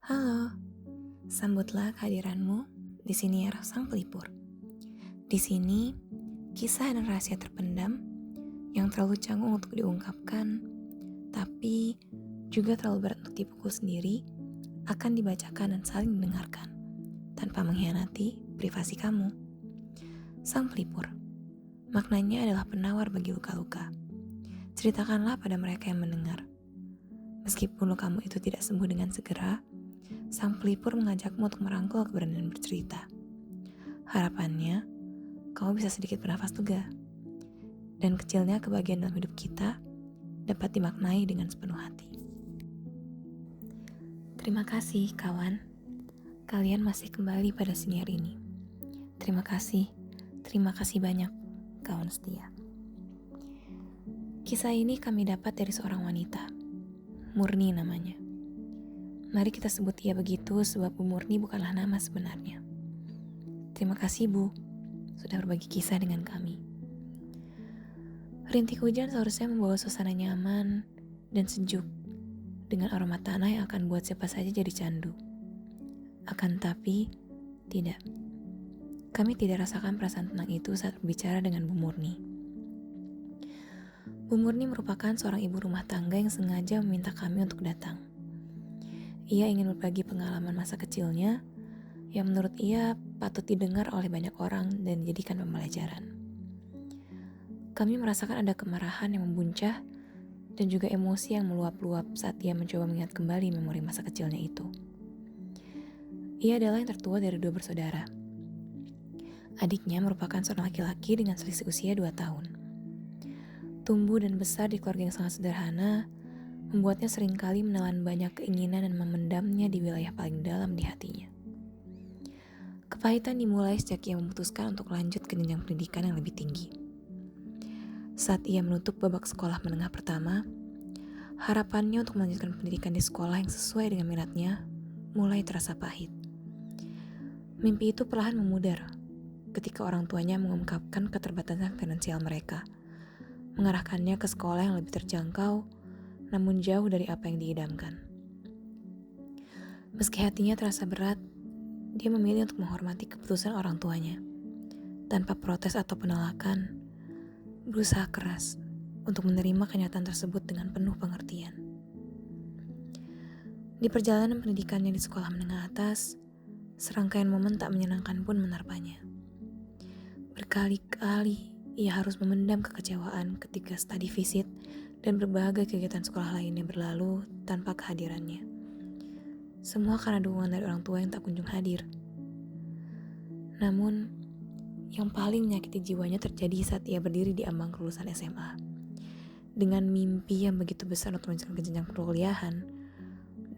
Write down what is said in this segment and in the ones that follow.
Halo, sambutlah kehadiranmu di sini ya sang pelipur. Di sini, kisah dan rahasia terpendam yang terlalu canggung untuk diungkapkan, tapi juga terlalu berat untuk dipukul sendiri, akan dibacakan dan saling didengarkan, tanpa mengkhianati privasi kamu. Sang pelipur, maknanya adalah penawar bagi luka-luka. Ceritakanlah pada mereka yang mendengar. Meskipun lukamu itu tidak sembuh dengan segera, sang pelipur mengajakmu untuk merangkul keberanian bercerita. Harapannya, kamu bisa sedikit bernafas lega. Dan kecilnya kebahagiaan dalam hidup kita dapat dimaknai dengan sepenuh hati. Terima kasih kawan, kalian masih kembali pada siniar ini. Terima kasih banyak kawan setia. Kisah ini kami dapat dari seorang wanita, Murni namanya. Mari kita sebut ia begitu sebab Bu Murni bukanlah nama sebenarnya. Terima kasih Bu, sudah berbagi kisah dengan kami. Rintik hujan seharusnya membawa suasana nyaman dan sejuk dengan aroma tanah yang akan buat siapa saja jadi candu. Akan tapi, tidak. Kami tidak rasakan perasaan tenang itu saat berbicara dengan Bu Murni. Bu Murni merupakan seorang ibu rumah tangga yang sengaja meminta kami untuk datang. Ia ingin berbagi pengalaman masa kecilnya yang menurut ia patut didengar oleh banyak orang dan dijadikan pembelajaran. Kami merasakan ada kemarahan yang membuncah dan juga emosi yang meluap-luap saat ia mencoba mengingat kembali memori masa kecilnya itu. Ia adalah yang tertua dari 2 bersaudara. Adiknya merupakan seorang laki-laki dengan selisih usia 2 tahun. Tumbuh dan besar di keluarga yang sangat sederhana, membuatnya seringkali menelan banyak keinginan dan memendamnya di wilayah paling dalam di hatinya. Kepahitan dimulai sejak ia memutuskan untuk lanjut ke jenjang pendidikan yang lebih tinggi. Saat ia menutup babak sekolah menengah pertama, harapannya untuk melanjutkan pendidikan di sekolah yang sesuai dengan minatnya mulai terasa pahit. Mimpi itu perlahan memudar ketika orang tuanya mengungkapkan keterbatasan finansial mereka, mengarahkannya ke sekolah yang lebih terjangkau namun jauh dari apa yang diidamkan. Meski hatinya terasa berat, dia memilih untuk menghormati keputusan orang tuanya. Tanpa protes atau penolakan, berusaha keras untuk menerima kenyataan tersebut dengan penuh pengertian. Di perjalanan pendidikannya di sekolah menengah atas, serangkaian momen tak menyenangkan pun menerpanya. Berkali-kali ia harus memendam kekecewaan ketika study visit dan berbagai kegiatan sekolah lainnya berlalu tanpa kehadirannya. Semua karena dukungan dari orang tua yang tak kunjung hadir. Namun, yang paling menyakiti jiwanya terjadi saat ia berdiri di ambang kelulusan SMA. Dengan mimpi yang begitu besar untuk melanjutkan ke jenjang perkuliahan,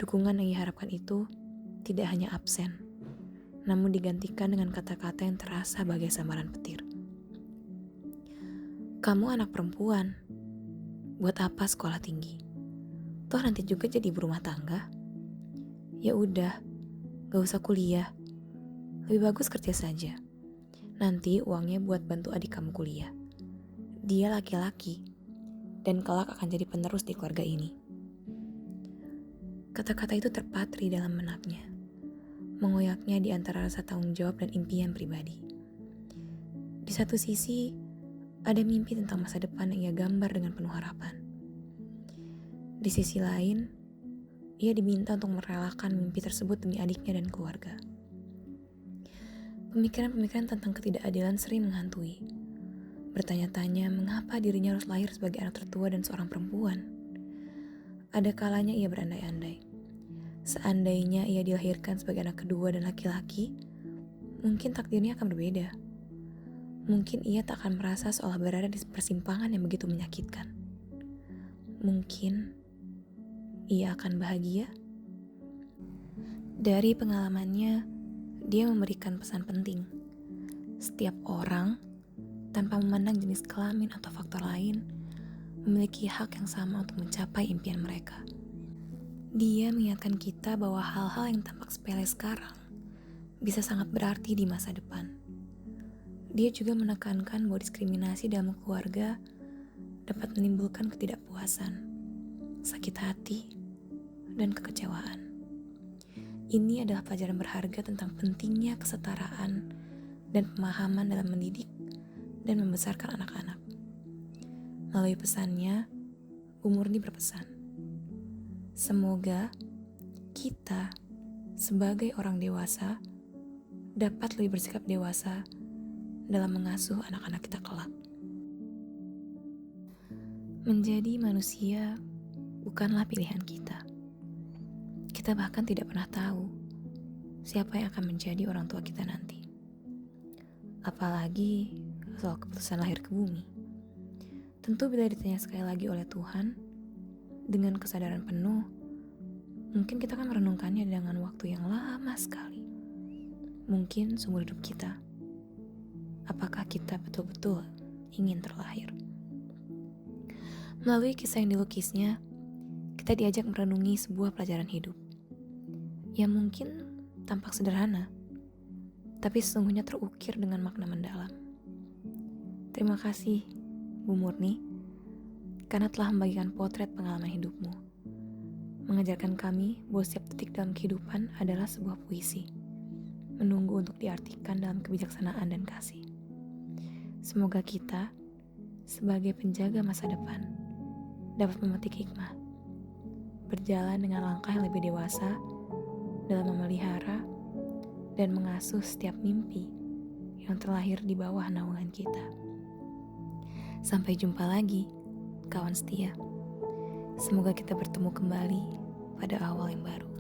dukungan yang ia harapkan itu tidak hanya absen, namun digantikan dengan kata-kata yang terasa bagai sambaran petir. Kamu anak perempuan, buat apa sekolah tinggi? Toh nanti juga jadi ibu rumah tangga. Ya udah, gak usah kuliah. Lebih bagus kerja saja. Nanti uangnya buat bantu adik kamu kuliah. Dia laki-laki, dan kelak akan jadi penerus di keluarga ini. Kata-kata itu terpatri dalam benaknya, mengoyaknya di antara rasa tanggung jawab dan impian pribadi. Di satu sisi, ada mimpi tentang masa depan yang ia gambar dengan penuh harapan. Di sisi lain, ia diminta untuk merelakan mimpi tersebut demi adiknya dan keluarga. Pemikiran-pemikiran tentang ketidakadilan sering menghantui. Bertanya-tanya mengapa dirinya harus lahir sebagai anak tertua dan seorang perempuan. Ada kalanya ia berandai-andai. Seandainya ia dilahirkan sebagai anak kedua dan laki-laki, mungkin takdirnya akan berbeda. Mungkin ia tak akan merasa seolah berada di persimpangan yang begitu menyakitkan. Mungkin ia akan bahagia. Dari pengalamannya, dia memberikan pesan penting. Setiap orang, tanpa memandang jenis kelamin atau faktor lain, memiliki hak yang sama untuk mencapai impian mereka. Dia mengingatkan kita bahwa hal-hal yang tampak sepele sekarang bisa sangat berarti di masa depan. Dia juga menekankan bahwa diskriminasi dalam keluarga dapat menimbulkan ketidakpuasan, sakit hati, dan kekecewaan. Ini adalah pelajaran berharga tentang pentingnya kesetaraan dan pemahaman dalam mendidik dan membesarkan anak-anak. Melalui pesannya, Bu Murni berpesan, semoga kita sebagai orang dewasa dapat lebih bersikap dewasa dalam mengasuh anak-anak kita kelak. Menjadi manusia bukanlah pilihan kita. Kita bahkan tidak pernah tahu siapa yang akan menjadi orang tua kita nanti. Apalagi soal keputusan lahir ke bumi. Tentu bila ditanya sekali lagi oleh Tuhan, dengan kesadaran penuh, mungkin kita akan merenungkannya dengan waktu yang lama sekali. Mungkin seumur hidup kita. Apakah kita betul-betul ingin terlahir? Melalui kisah yang dilukisnya, kita diajak merenungi sebuah pelajaran hidup yang mungkin tampak sederhana, tapi sesungguhnya terukir dengan makna mendalam. Terima kasih, Bu Murni, karena telah membagikan potret pengalaman hidupmu. Mengajarkan kami bahwa setiap detik dalam kehidupan adalah sebuah puisi, menunggu untuk diartikan dalam kebijaksanaan dan kasih. Semoga kita, sebagai penjaga masa depan, dapat memetik hikmah, berjalan dengan langkah yang lebih dewasa dalam memelihara dan mengasuh setiap mimpi yang terlahir di bawah naungan kita. Sampai jumpa lagi, kawan setia. Semoga kita bertemu kembali pada awal yang baru.